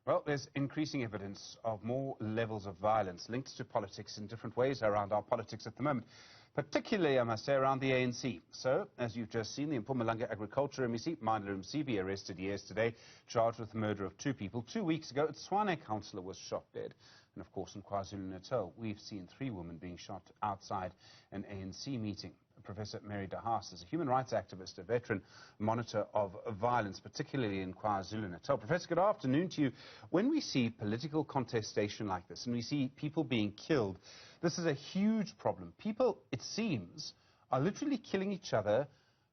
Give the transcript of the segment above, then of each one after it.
Well, there's increasing evidence of more levels of violence linked to politics in different ways around our politics at the moment, particularly, I must say, around the ANC. So, as you've just seen, the Mpumalanga Agriculture MEC Mandla Msibi arrested yesterday, charged with the murder of 2 people. 2 weeks ago, a Tswane councillor was shot dead. And, of course, in KwaZulu-Natal, we've seen 3 women being shot outside an ANC meeting. Prof Mary De Haas is a human rights activist, a veteran monitor of violence, particularly in KwaZulu-Natal. Professor, good afternoon to you. When we see political contestation like this and we see people being killed, this is a huge problem. People, it seems, are literally killing each other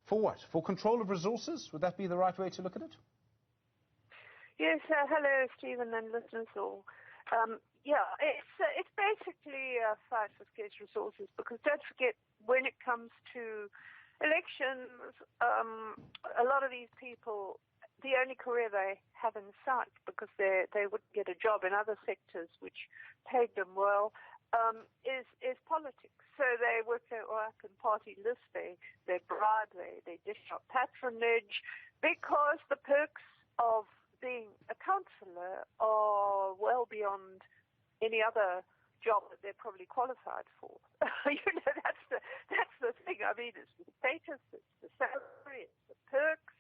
for what? For control of resources? Would that be the right way to look at it? Yes, hello, Stephen and listeners all. Yeah, it's basically a fight for scarce resources, because don't forget, when it comes to elections, a lot of these people, the only career they have in sight, because they wouldn't get a job in other sectors which paid them well, is politics. So they work their way up in party lists, they bribe, they dish out patronage, because the perks of being a councillor are well beyond any other job that they're probably qualified for. That's the thing. I mean, it's the status, it's the salary, it's the perks,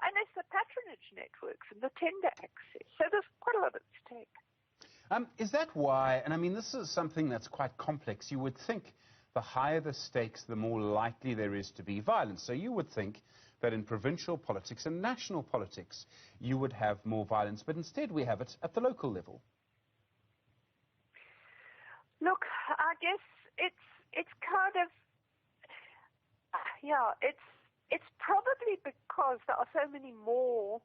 and it's the patronage networks and the tender access. So there's quite a lot at stake. Is that why, and I mean, this is something that's quite complex. You would think the higher the stakes, the more likely there is to be violence. So you would think that in provincial politics and national politics, you would have more violence, but instead we have it at the local level. Look, I guess it's kind of, yeah, it's probably because there are so many more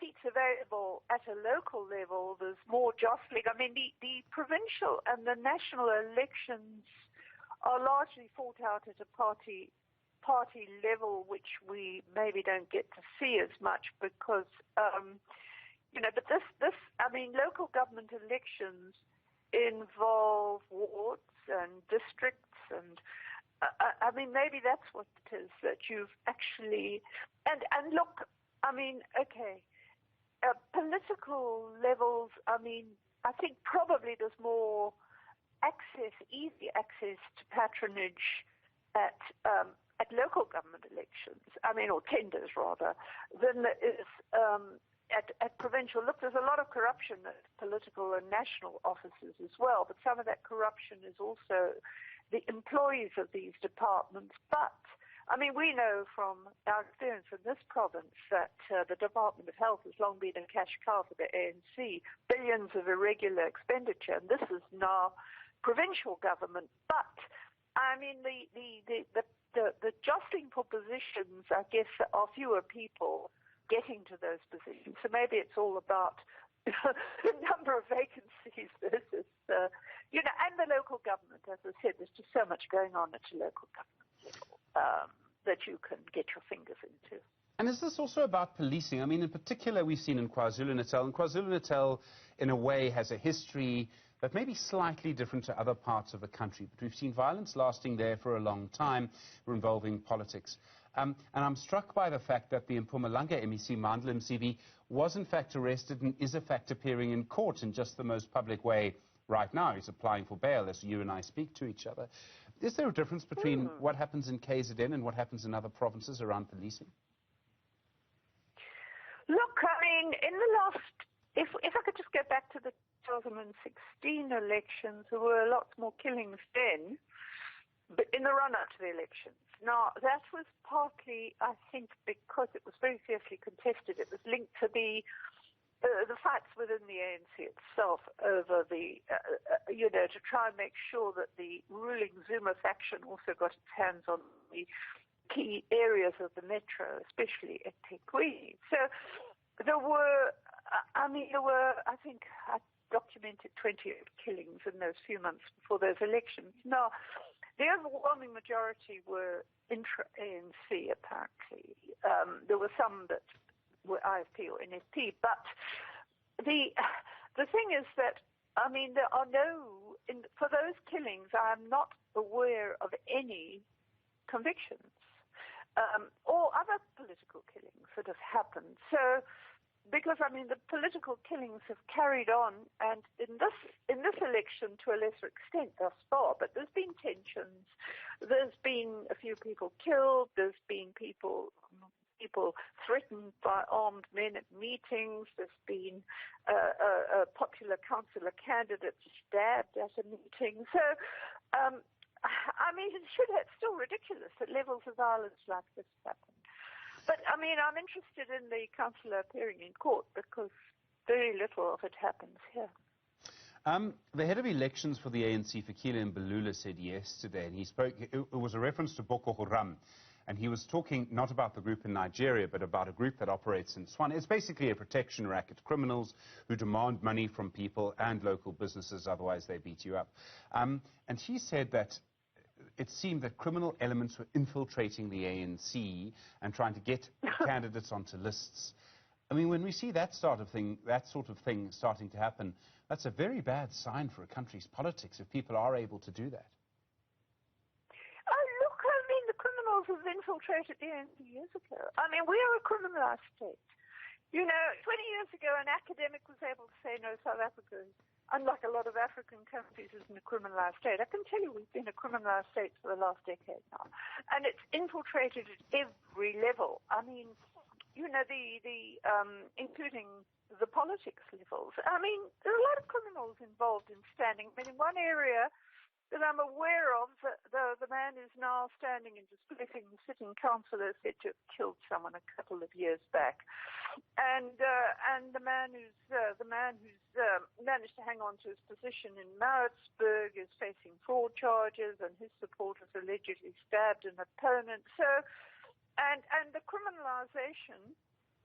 seats available at a local level. There's more jostling. I mean, the provincial and the national elections are largely fought out at a party level, which we maybe don't get to see as much because, but this, I mean, local government elections involve wards and districts, and I mean, maybe that's what it is, that you've actually, and look, I mean, okay, political levels, I mean, I think probably there's more access, easy access to patronage at local government elections, I mean, or tenders rather, than there is at provincial. Look, there's a lot of corruption at political and national offices as well, but some of that corruption is also the employees of these departments. But, I mean, we know from our experience in this province that the Department of Health has long been a cash cow for the ANC, billions of irregular expenditure, and this is now provincial government. But, I mean, the jostling for positions, I guess, are fewer people getting to those positions. So maybe it's all about the number of vacancies versus, and the local government. As I said, there's just so much going on at a local government level that you can get your fingers into. And is this also about policing? I mean, in particular, we've seen in KwaZulu-Natal, and KwaZulu-Natal, in a way, has a history that may be slightly different to other parts of the country, but we've seen violence lasting there for a long time, involving politics. And I'm struck by the fact that the Mpumalanga MEC Mandla Msibi was in fact arrested and is in fact appearing in court in just the most public way right now. He's applying for bail as you and I speak to each other. Is there a difference between what happens in KZN and what happens in other provinces around policing? Look, I mean, in the last, if I could just go back to the 2016 elections, there were lots more killings then, but in the run-up to the elections. Now, that was partly, I think, because it was very fiercely contested. It was linked to the fights within the ANC itself over the, to try and make sure that the ruling Zuma faction also got its hands on the key areas of the metro, especially at Tekwini. So there were, I think, I documented 28 killings in those few months before those elections. Now, the overwhelming majority were intra-ANC, apparently. There were some that were IFP or NFP, but the thing is that, I mean, there are for those killings, I am not aware of any convictions or other political killings that have happened. So because I mean the political killings have carried on, and in this election to a lesser extent thus far. But there's been tensions. There's been a few people killed. There's been people threatened by armed men at meetings. There's been a popular councillor candidate stabbed at a meeting. So, I mean, it's still ridiculous that levels of violence like this happen. But, I mean, I'm interested in the councillor appearing in court because very little of it happens here. The head of elections for the ANC, Fikile Mbalula, said yesterday, and he spoke, it was a reference to Boko Haram, and he was talking not about the group in Nigeria, but about a group that operates in Swan. It's basically a protection racket, criminals who demand money from people and local businesses, otherwise they beat you up. And he said that it seemed that criminal elements were infiltrating the ANC and trying to get candidates onto lists. I mean, when we see that sort of thing starting to happen, that's a very bad sign for a country's politics if people are able to do that. Oh, look, I mean, the criminals have infiltrated the ANC years ago. I mean, we are a criminalized state. You know, 20 years ago, an academic was able to say, no, South Africa, unlike a lot of African countries, isn't a criminalized state. I can tell you we've been a criminalized state for the last decade now. And it's infiltrated at every level. I mean, you know, including the politics levels. I mean, there are a lot of criminals involved in standing. I mean, in one area that I'm aware of, the man is now standing and displacing the sitting councillor said to have killed someone a couple of years back, and the man who's managed to hang on to his position in Maritzburg is facing fraud charges, and his supporters allegedly stabbed an opponent. So, and the criminalisation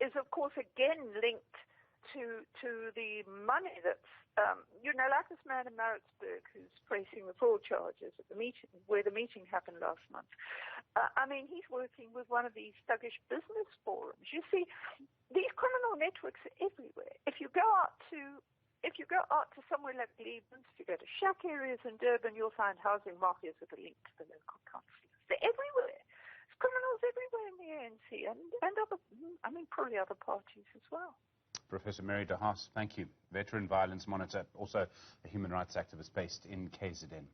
is of course again linked to the money that's, you know, like this man in Maritzburg who's facing the fraud charges at the meeting, where the meeting happened last month. I mean, he's working with one of these thuggish business forums. You see, these criminal networks are everywhere. If you go out to somewhere like Leban's, if you go to shack areas in Durban, you'll find housing mafias that are linked to the local councils. They're everywhere. There's criminals everywhere in the ANC and other, I mean, probably other parties as well. Professor Mary De Haas, thank you. Veteran violence monitor, also a human rights activist based in KZN.